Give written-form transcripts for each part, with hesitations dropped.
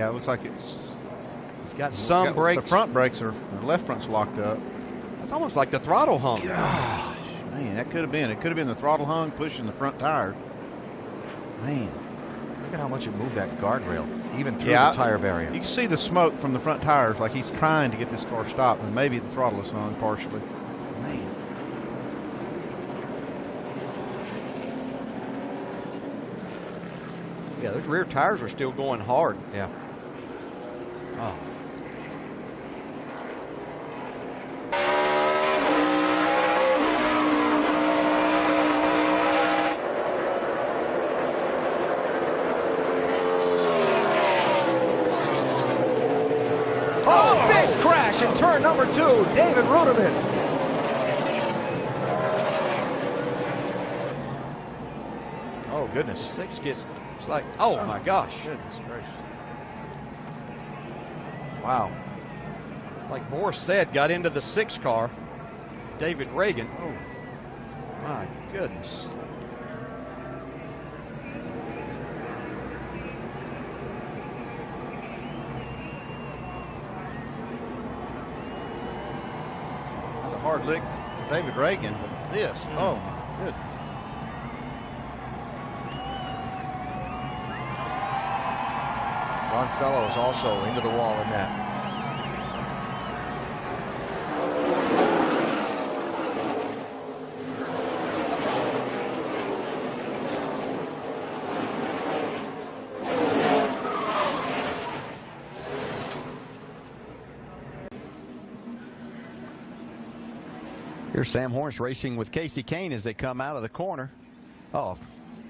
Yeah, it looks like it's got some brakes. The front brakes are, the left front's locked up. It's almost like the throttle hung. Gosh, man, that could have been. It could have been the throttle hung pushing the front tire. Man. Look at how much it moved that guardrail, even through the tire barrier. You can see the smoke from the front tires, like he's trying to get this car stopped, and maybe the throttle is hung partially. Man. Yeah, those rear tires are still going hard. Yeah. Oh. Oh, big crash in turn number 2, David Ruderman. Oh, goodness. 6 gets, it's like, oh my gosh. Goodness gracious. Wow. Like Morris said, got into the 6 car. David Reagan. Oh, my goodness. That's a hard lick for David Reagan, but this, oh my goodness. Ron Fellows also into the wall in that. Here's Sam Hornish racing with Casey Kane as they come out of the corner. Oh,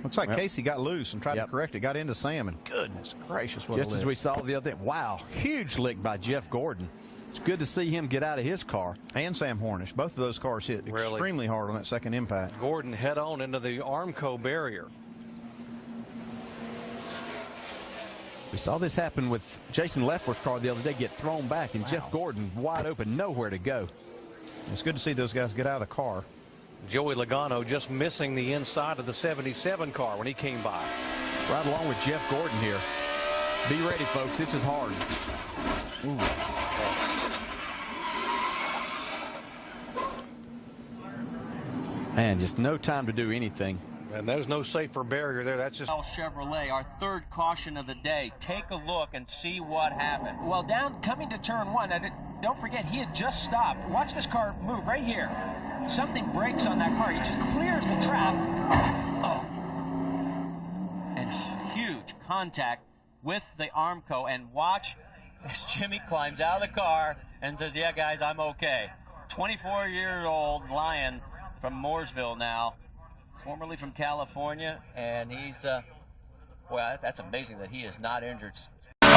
looks like Casey got loose and tried to correct it. Got into Sam, and goodness gracious, what just as we saw the other day. Wow, huge lick by Jeff Gordon. It's good to see him get out of his car. And Sam Hornish. Both of those cars hit extremely hard on that second impact. Gordon head on into the Armco barrier. We saw this happen with Jason Leffler's car the other day, get thrown back, and Jeff Gordon wide open, nowhere to go. It's good to see those guys get out of the car. Joey Logano just missing the inside of the 77 car when he came by. Right along with Jeff Gordon here. Be ready, folks. This is hard. Ooh. Man, just no time to do anything. And there's no safer barrier there. That's just Chevrolet, our third caution of the day. Take a look and see what happened. Well, coming to turn 1, don't forget, he had just stopped. Watch this car move right here. Something breaks on that car. He just clears the track. Oh. And huge contact with the Armco. And watch as Jimmy climbs out of the car and says, yeah, guys, I'm okay. 24-year-old Lion from Mooresville now, formerly from California, and he's, well, that's amazing that he is not injured.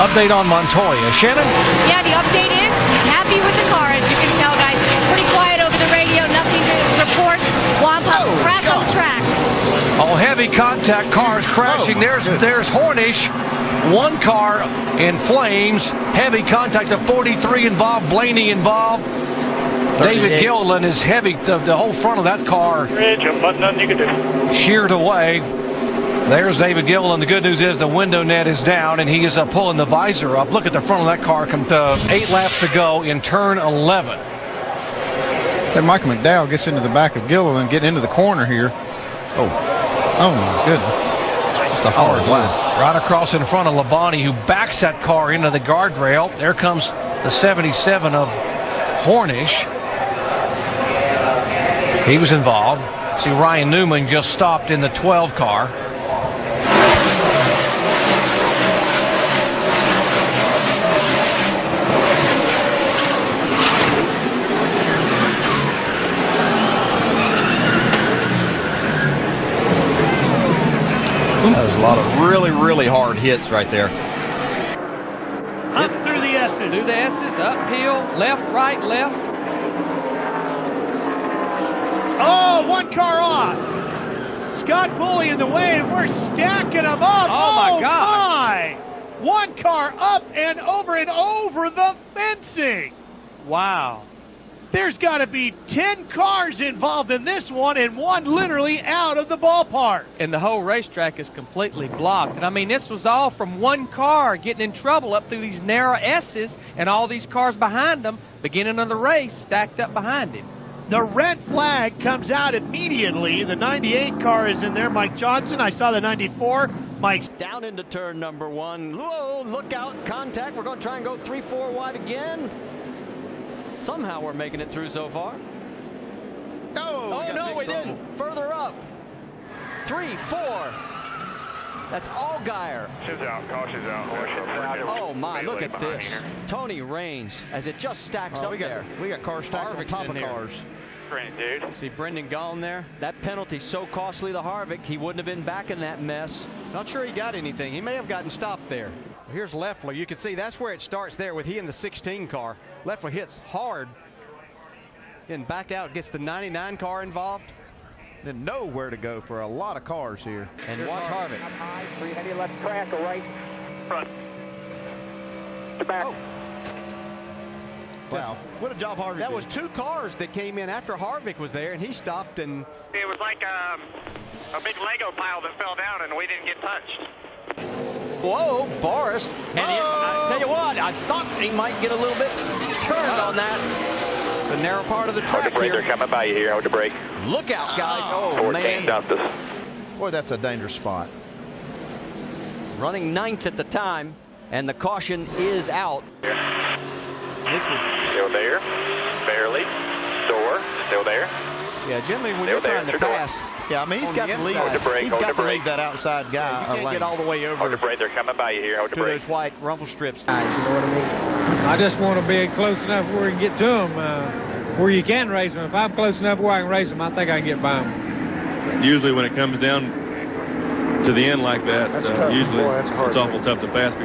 update on Montoya. Shannon? Yeah, the update is he's happy with the car, as you can tell, guys. Pretty quiet over the radio, nothing to report. Wampa crash on the track. Oh, heavy contact, cars crashing. There's Hornish. One car in flames. Heavy contact, a 43 involved, Blaney involved. David Gilliland is heavy. The whole front of that car sheared away. There's David Gilliland. The good news is the window net is down, and he is pulling the visor up. Look at the front of that car. Come to 8 laps to go in turn 11. Then Michael McDowell gets into the back of Gilliland, getting into the corner here. Oh my goodness. Just a hard lap. Right across in front of Labonte, who backs that car into the guardrail. There comes the 77 of Hornish. He was involved. See, Ryan Newman just stopped in the 12 car. That was a lot of really hard hits right there. Up through the S's. Through the S's, uphill, left, right, left. Oh, one car off. Scott Bully in the way, and we're stacking them up. Oh my God. One car up and over the fencing. Wow. There's got to be 10 cars involved in this one, and one literally out of the ballpark. And the whole racetrack is completely blocked. And I mean, this was all from one car getting in trouble up through these narrow S's, and all these cars behind them, beginning of the race, stacked up behind him. The red flag comes out immediately. The 98 car is in there. Mike Johnson. I saw the 94. Mike's down into turn number 1. Whoa, look out, contact. We're going to try and go 3-4 wide again. Somehow we're making it through so far. Oh no, we didn't. Further up. 3, 4. That's Allgaier. Caution's out. Oh my, look at this. Tony Raines as it just stacks up there. We got cars stacked on top of cars. Dude. See Brendan Gaughan there? That penalty so costly to Harvick, he wouldn't have been back in that mess. Not sure he got anything. He may have gotten stopped there. Here's Leffler. You can see that's where it starts there with he in the 16 car. Leffler hits hard. Then back out, gets the 99 car involved. Then nowhere to go for a lot of cars here. And here's watch Harvick. High, 390 left track, right. Front. To back. Oh. Wow. What a job Harvick did. That was 2 cars that came in after Harvick was there, and he stopped and... It was like a big Lego pile that fell down, and we didn't get touched. Whoa, Boris. And I tell you what, I thought he might get a little bit turned on that. The narrow part of the track here. They're coming by you here. Hold the brake. Look out, guys. Oh, 14 man. stopped us. Boy, that's a dangerous spot. Running 9th at the time, and the caution is out. This one. Still there. Barely. Door. Still there. Yeah, generally when you're trying to pass, I mean, he's got to leave. He's got to leave that outside guy. You can't get all the way over. Hold the brake. They're coming by you here. Hold the brake. Those white rumble strips. You know what I mean? I just want to be close enough where we can get to them, where you can race them. If I'm close enough where I can race them, I think I can get by them. Usually when it comes down to the end like that, usually it's awful tough to pass.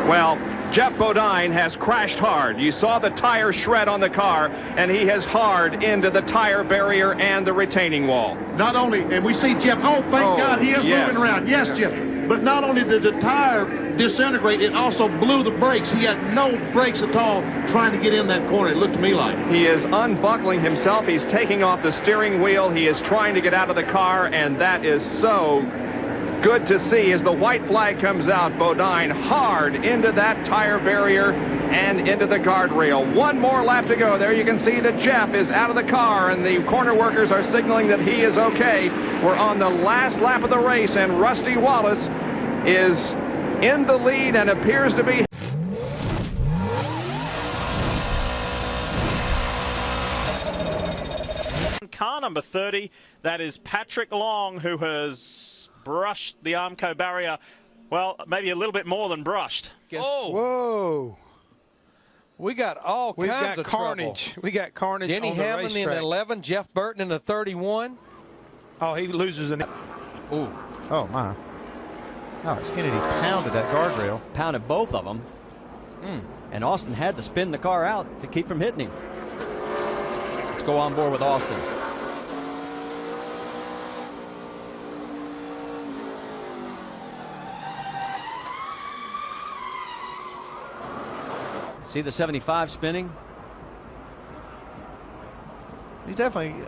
Well, Jeff Bodine has crashed hard. You saw the tire shred on the car, and he has hard into the tire barrier and the retaining wall. Not only, and we see Jeff, thank God he is moving around. Yes, Jeff. But not only did the tire disintegrate, it also blew the brakes. He had no brakes at all trying to get in that corner, it looked to me like. He is unbuckling himself. He's taking off the steering wheel. He is trying to get out of the car, and that is so good to see as the white flag comes out. Bodine hard into that tire barrier and into the guardrail. One more lap to go. There you can see that Jeff is out of the car, and the corner workers are signaling that he is okay. We're on the last lap of the race, and Rusty Wallace is in the lead and appears to be. Car number 30, that is Patrick Long, who has brushed the Armco barrier, well, maybe a little bit more than brushed. Whoa. We got all kinds of carnage. Trouble. We got carnage. Denny on the Hamlin in the 11, Jeff Burton in the 31. Oh, he loses an... Ooh. Oh, my. Oh, Kennedy pounded that guardrail. Pounded both of them. And Austin had to spin the car out to keep from hitting him. Let's go on board with Austin. See the 75 spinning? He's definitely,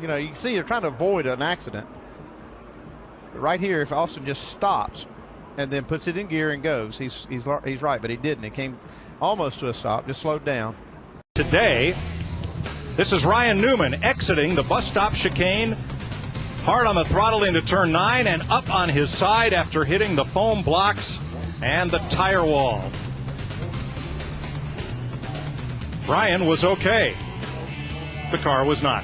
you know, you can see they're trying to avoid an accident. But right here, if Austin just stops and then puts it in gear and goes, he's right, but he didn't. It came almost to a stop, just slowed down. Today, this is Ryan Newman exiting the bus stop chicane, hard on the throttle into turn 9 and up on his side after hitting the foam blocks and the tire wall. Ryan was okay. The car was not.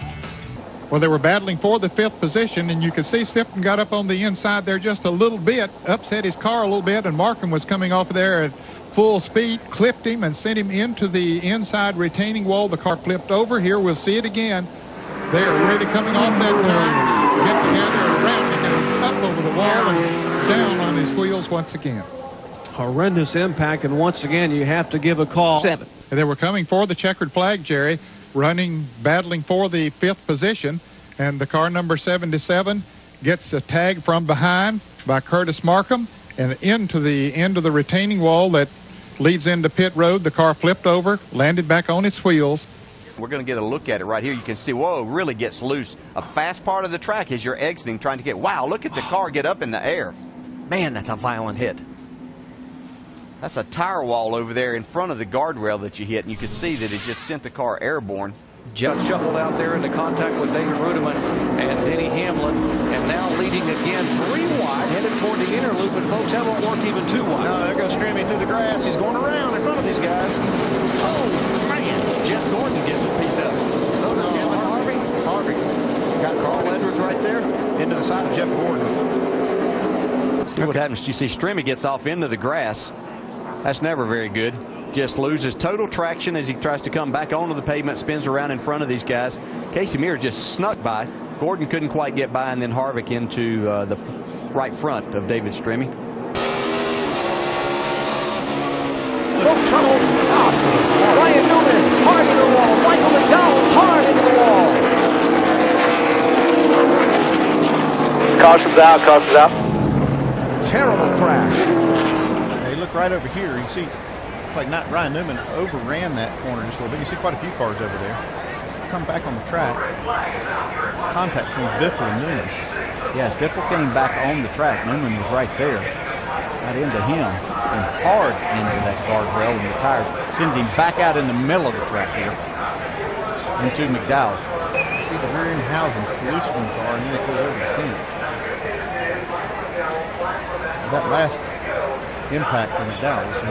Well, they were battling for the 5th position, and you could see Sifton got up on the inside there just a little bit, upset his car a little bit, and Markham was coming off there at full speed, clipped him and sent him into the inside retaining wall. The car flipped over. Here, we'll see it again. They are really coming off that turn, get together and rounding him up over the wall and down on his wheels once again. Horrendous impact, and once again, you have to give a call. 7. They were coming for the checkered flag, Jerry, battling for the 5th position, and the car number 77 gets a tag from behind by Curtis Markham and into the end of the retaining wall that leads into pit road. The car flipped over, landed back on its wheels, We're going to get a look at it right here. You can see, whoa, really gets loose. A fast part of the track as you're exiting, trying to get, wow, look at the car get up in the air. Man, that's a violent hit. That's a tire wall over there in front of the guardrail that you hit, and you could see that it just sent the car airborne. Just shuffled out there into contact with David Rudiman and Denny Hamlin, and now leading again 3 wide, headed toward the inner loop, and folks, that won't work even 2 wide. No, there goes Strimmy through the grass. He's going around in front of these guys. Oh, man. Jeff Gordon gets a piece of it. Oh, no. Harvey. Got Carl Edwards right there into the side of Jeff Gordon. See what happens. You see Strimmy gets off into the grass. That's never very good. Just loses total traction as he tries to come back onto the pavement, spins around in front of these guys. Casey Mears just snuck by. Gordon couldn't quite get by, and then Harvick into the right front of David Strimmy. Oh, trouble. Ryan Newman, hard into the wall. Michael McDowell, hard into the wall. Caution's out. Terrible crash. Hey, look right over here. You see, like not Ryan Newman overran that corner just a little bit. You see quite a few cars over there. Come back on the track. Contact between Biffle and Newman. Yes, Biffle came back on the track. Newman was right there. Got into him and hard into that guardrail and the tires. Sends him back out in the middle of the track here into McDowell. See the rear end housings loose from the car, and then they pull over the fence. That last impact for McDowell was